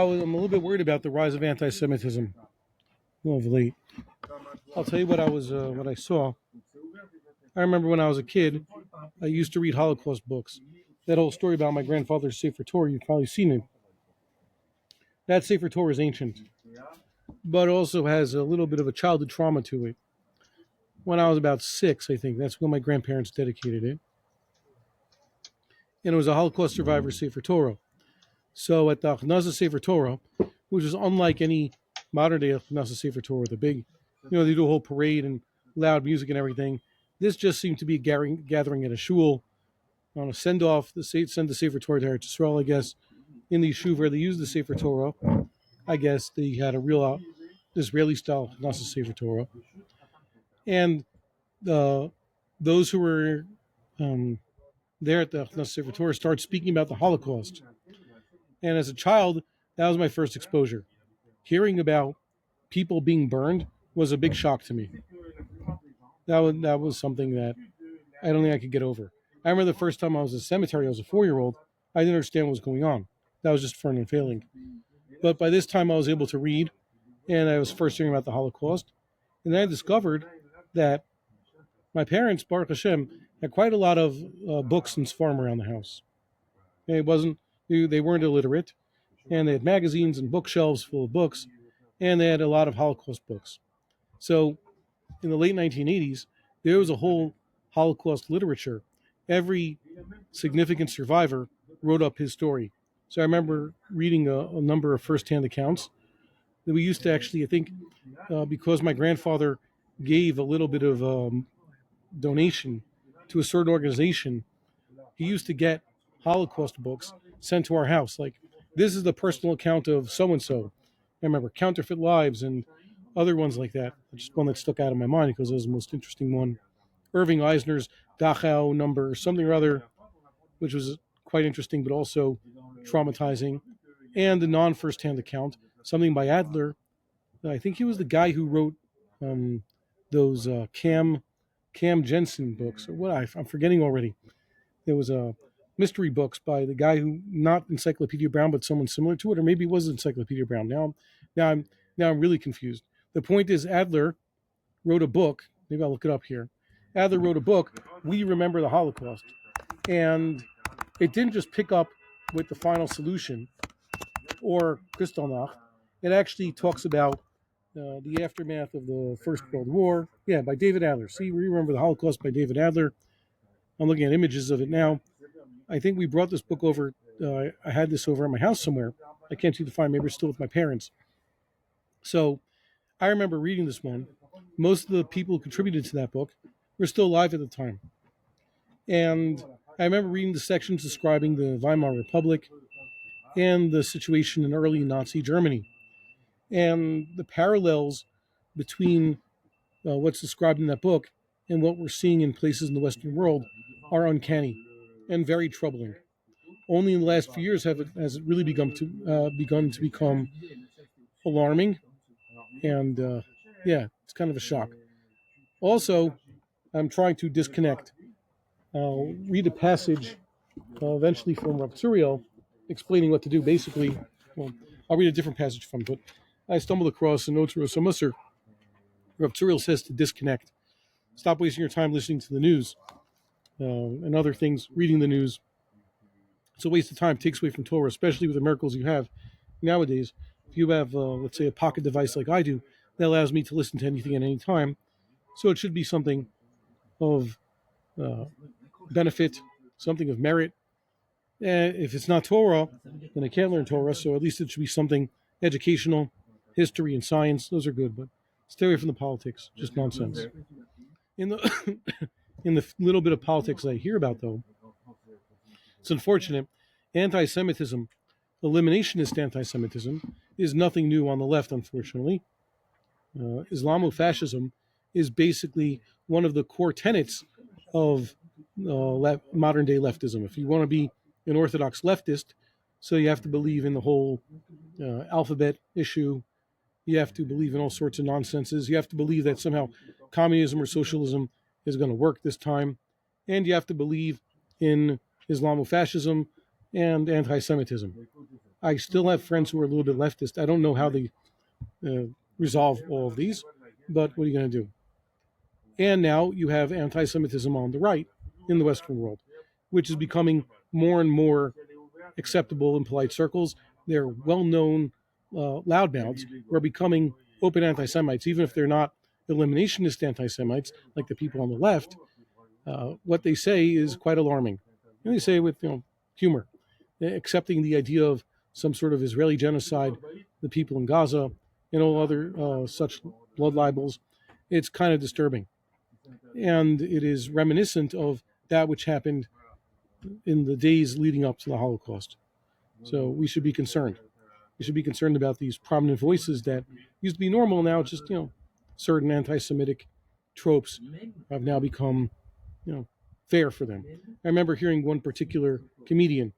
I'm a little bit worried about the rise of anti-Semitism of late. I'll tell you what I saw. I remember when I was a kid, I used to read Holocaust books. That whole story about my grandfather's Sefer Torah, you've probably seen it. That Sefer Torah is ancient, but also has a little bit of a childhood trauma to it. When I was about 6, I think, that's when my grandparents dedicated it. And it was a Holocaust survivor Sefer Torah. So at the Achnasa Sefer Torah, which is unlike any modern day Achnasa Sefer Torah, the big, they do a whole parade and loud music and everything. This just seemed to be a gathering at a shul on a send-off, send the Sefer Torah to Eretz Yisrael, I guess, in the yeshuv where they used the Sefer Torah. I guess they had a real Israeli-style Achnasa Sefer Torah. And those who were there at the Achnasa Sefer Torah started speaking about the Holocaust. And as a child, that was my first exposure. Hearing about people being burned was a big shock to me. That was something that I don't think I could get over. I remember the first time I was in a cemetery, I was a 4-year-old. I didn't understand what was going on. That was just fun and failing. But by this time, I was able to read, and I was first hearing about the Holocaust. And then I discovered that my parents, Baruch Hashem, had quite a lot of books and Sfarim around the house. They weren't illiterate, and they had magazines and bookshelves full of books, and they had a lot of Holocaust books. So in the late 1980s, there was a whole Holocaust literature. Every significant survivor wrote up his story. So I remember reading a number of first-hand accounts that we used to actually, I think, because my grandfather gave a little bit of donation to a certain organization, he used to get Holocaust books sent to our house. Like, this is the personal account of so-and-so. I remember Counterfeit Lives and other ones like that. Just one that stuck out in my mind because it was the most interesting one. Irving Eisner's Dachau number, something or other, which was quite interesting, but also traumatizing. And the non-first-hand account, something by Adler. I think he was the guy who wrote those Cam Jensen books, or what I'm forgetting already. There was mystery books by the guy who, not Encyclopedia Brown, but someone similar to it, or maybe it was Encyclopedia Brown. Now I'm really confused. The point is, Adler wrote a book. Maybe I'll look it up here. Adler wrote a book, We Remember the Holocaust. And it didn't just pick up with the final solution or Kristallnacht. It actually talks about the aftermath of the First World War. Yeah, by David Adler. See, We Remember the Holocaust by David Adler. I'm looking at images of it now. I think we brought this book over. I had this over at my house somewhere. I can't seem to find. Maybe it's still with my parents. So I remember reading this one. Most of the people who contributed to that book were still alive at the time. And I remember reading the sections describing the Weimar Republic and the situation in early Nazi Germany. And the parallels between what's described in that book and what we're seeing in places in the Western world are uncanny and very troubling. Only in the last few years has it really begun to become alarming. And it's kind of a shock. Also, I'm trying to disconnect. I'll read a passage eventually from Rav Tzuriel explaining what to do. Basically, I'll read a different passage from it, but I stumbled across a note to Rav Musser. Rav Tzuriel says to disconnect. Stop wasting your time listening to the news and other things, reading the news. It's a waste of time, takes away from Torah, especially with the miracles you have nowadays. If you have, let's say, a pocket device like I do, that allows me to listen to anything at any time. So it should be something of benefit, something of merit. If it's not Torah, then I can't learn Torah, so at least it should be something educational, history and science. Those are good, but stay away from the politics, just nonsense. In the in the little bit of politics I hear about, though, it's unfortunate. Anti-Semitism, eliminationist anti-Semitism, is nothing new on the left, unfortunately. Islamofascism is basically one of the core tenets of modern-day leftism. If you want to be an orthodox leftist, so you have to believe in the whole alphabet issue. You have to believe in all sorts of nonsenses. You have to believe that somehow communism or socialism is going to work this time. And you have to believe in Islamofascism and anti-Semitism. I still have friends who are a little bit leftist. I don't know how they resolve all of these, but what are you going to do? And now you have anti-Semitism on the right in the Western world, which is becoming more and more acceptable in polite circles. They're well-known loudmouths who are becoming open anti-Semites, even if they're not eliminationist anti-Semites like the people on the left. What they say is quite alarming. And they say it with humor, accepting the idea of some sort of Israeli genocide, the people in Gaza, and all other such blood libels. It's kind of disturbing. And it is reminiscent of that which happened in the days leading up to the Holocaust. So we should be concerned. We should be concerned about these prominent voices that used to be normal. Now it's just, certain anti-Semitic tropes have now become, fair for them. I remember hearing one particular comedian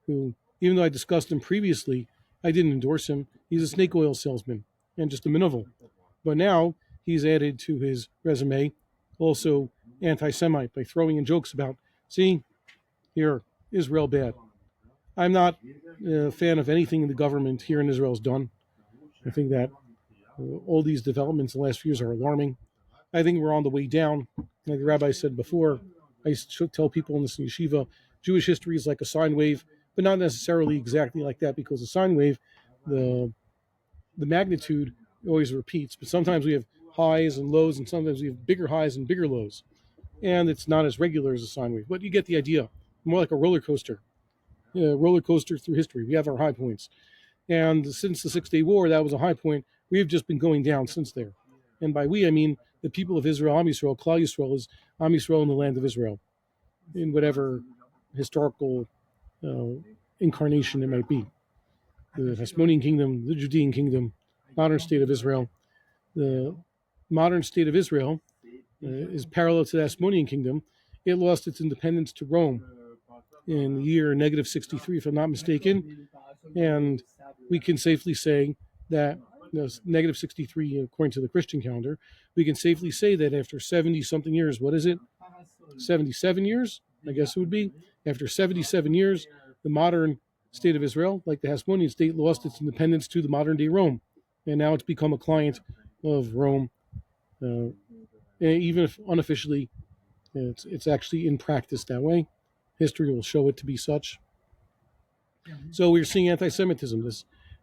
who, even though I discussed him previously, I didn't endorse him. He's a snake oil salesman and just a minovel. But now he's added to his resume also anti-Semite by throwing in jokes about, see, here, Israel bad. I'm not a fan of anything the government here in Israel has done. I think that all these developments in the last few years are alarming. I think we're on the way down. Like the rabbi said before, I used to tell people in this yeshiva, Jewish history is like a sine wave, but not necessarily exactly like that, because a sine wave, the magnitude always repeats, but sometimes we have highs and lows, and sometimes we have bigger highs and bigger lows. And it's not as regular as a sine wave, but you get the idea. More like a roller coaster. Roller coaster through history. We have our high points. And since the Six-Day War, that was a high point. We have just been going down since there. And by we, I mean the people of Israel, Am Yisrael, Klal Yisrael is Am Yisrael in the land of Israel, in whatever historical incarnation it might be. The Hasmonean kingdom, the Judean kingdom, modern state of Israel. The modern state of Israel is parallel to the Hasmonean kingdom. It lost its independence to Rome in the year -63, if I'm not mistaken. And we can safely say that, -63, according to the Christian calendar, we can safely say that after 70-something years, what is it? 77 years, I guess it would be. After 77 years, the modern state of Israel, like the Hasmonean state, lost its independence to the modern-day Rome. And now it's become a client of Rome. Even if unofficially, it's actually in practice that way. History will show it to be such. So we're seeing anti-Semitism.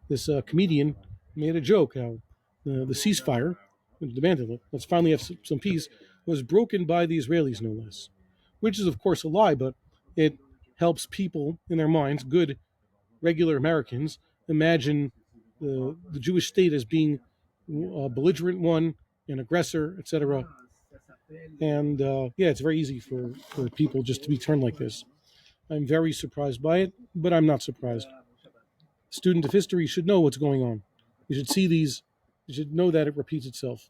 This comedian made a joke how the ceasefire, which demanded, let's finally have some peace, was broken by the Israelis, no less. Which is, of course, a lie, but it helps people in their minds, good, regular Americans, imagine the Jewish state as being a belligerent one, an aggressor, etc. And it's very easy for people just to be turned like this. I'm very surprised by it, but I'm not surprised. Student of history should know what's going on. You should see these. You should know that it repeats itself.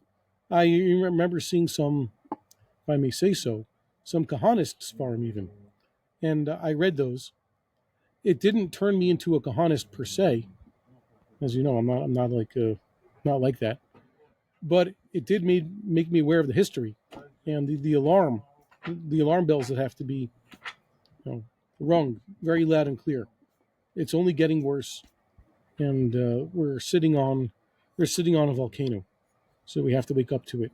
I remember seeing some, if I may say so, some Kahanist Sfarim even. And I read those. It didn't turn me into a Kahanist per se. As you know, I'm not like that. But it did make me aware of the history and the alarm bells that have to be rung very loud and clear. It's only getting worse, and we're sitting on a volcano, so we have to wake up to it.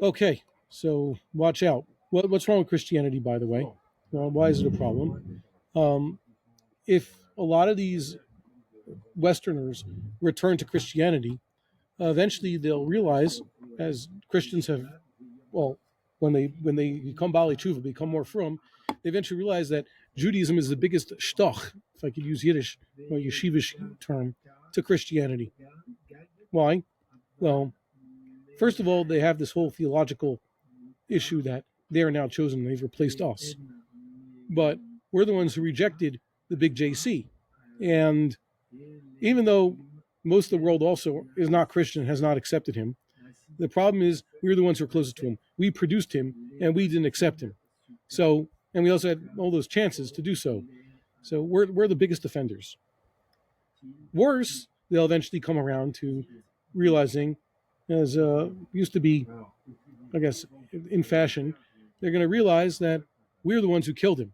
Okay, so watch out. What's wrong with Christianity, by the way? Well, why is it a problem? If a lot of these Westerners return to Christianity, eventually they'll realize, as Christians have, when they become Baalei Tshuva, become more frum, they eventually realize that Judaism is the biggest shtoch, if I could use Yiddish or yeshivish term, to Christianity. Why? Well, first of all, they have this whole theological issue that they are now chosen, they've replaced us. But we're the ones who rejected the big JC. And even though most of the world also is not Christian, has not accepted him, the problem is we're the ones who are closest to him. We produced him, and we didn't accept him. So, and we also had all those chances to do so. So we're the biggest offenders. Worse, they'll eventually come around to realizing, as used to be, I guess, in fashion, they're going to realize that we're the ones who killed him.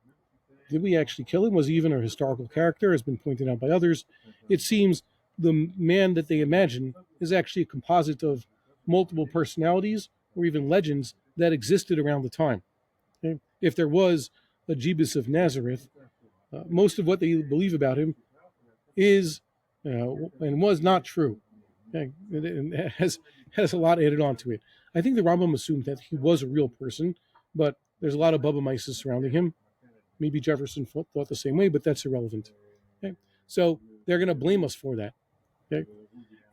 did we actually kill him? Was he even a historical character? Has been pointed out by others. It seems the man that they imagine is actually a composite of multiple personalities or even legends that existed around the time. Okay? If there was a Jesus of Nazareth, most of what they believe about him is and was not true. Okay? It has a lot added on to it. I think the Rambam assumed that he was a real person, but there's a lot of Baba Mises surrounding him. Maybe Jefferson thought the same way, but that's irrelevant. Okay? So they're going to blame us for that. Okay?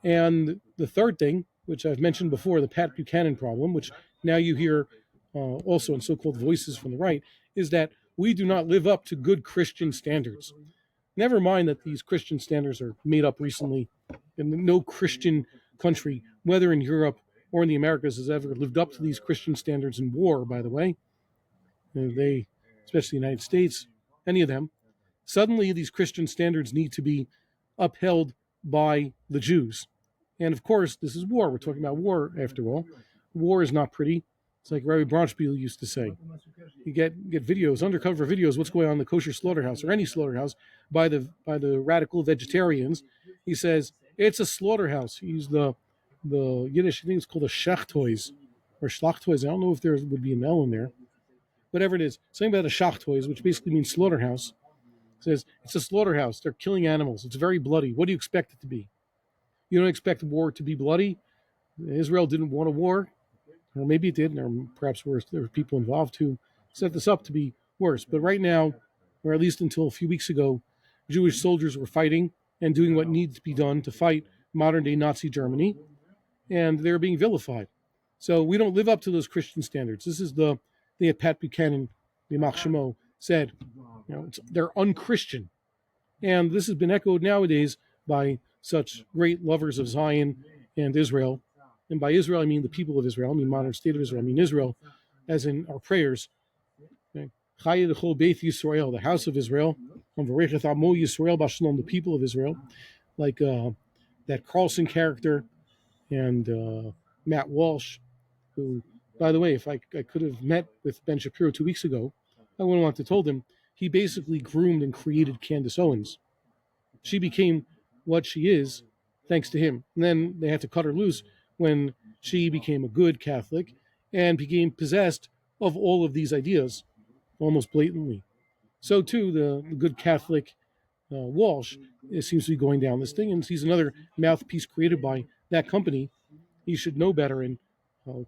And the third thing, which I've mentioned before, the Pat Buchanan problem, which now you hear also in so-called voices from the right, is that we do not live up to good Christian standards. Never mind that these Christian standards are made up recently, and no Christian country, whether in Europe or in the Americas, has ever lived up to these Christian standards in war, by the way. They, especially the United States, any of them, suddenly these Christian standards need to be upheld by the Jews. And of course, this is war. We're talking about war, after all. War is not pretty. It's like Rabbi Bronspiel used to say. You get videos, undercover videos, what's going on in the kosher slaughterhouse or any slaughterhouse by the radical vegetarians. He says, it's a slaughterhouse. He used the Yiddish, I think it's called a Schachtois or Schlachtois. I don't know if there would be an L in there. Whatever it is, something about a Schachtois, which basically means slaughterhouse. It says, it's a slaughterhouse. They're killing animals. It's very bloody. What do you expect it to be? You don't expect war to be bloody? Israel didn't want a war. Or maybe it did, or perhaps there were people involved who set this up to be worse. But right now, or at least until a few weeks ago, Jewish soldiers were fighting and doing what needed to be done to fight modern-day Nazi Germany, and they're being vilified. So we don't live up to those Christian standards. This is the Pat Buchanan, the Yamach Shemo, said, they're unchristian. And this has been echoed nowadays by such great lovers of Zion and Israel. And by Israel, I mean the people of Israel. I mean modern state of Israel. I mean Israel, as in our prayers. Chaya d'chol Beit Yisrael, the house of Israel. V'rechet amo Yisrael b'shalom, the people of Israel. Like that Carlson character and Matt Walsh, who, by the way, if I could have met with Ben Shapiro 2 weeks ago, I wouldn't want to told him. He basically groomed and created Candace Owens. She became what she is thanks to him. And then they had to cut her loose when she became a good Catholic and became possessed of all of these ideas almost blatantly. So too, the good Catholic Walsh seems to be going down this thing, and he's another mouthpiece created by that company. He should know better and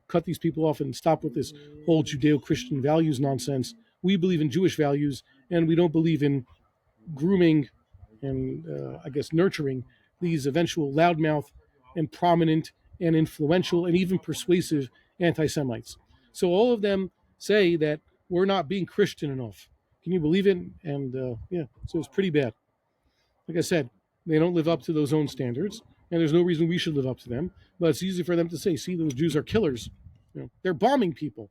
cut these people off and stop with this whole Judeo-Christian values nonsense. We believe in Jewish values, and we don't believe in grooming and, nurturing these eventual loudmouth and prominent and influential and even persuasive anti-Semites. So all of them say that we're not being Christian enough. Can you believe it? And so it's pretty bad. Like I said, they don't live up to those own standards, and there's no reason we should live up to them. But it's easy for them to say, see, those Jews are killers. They're bombing people.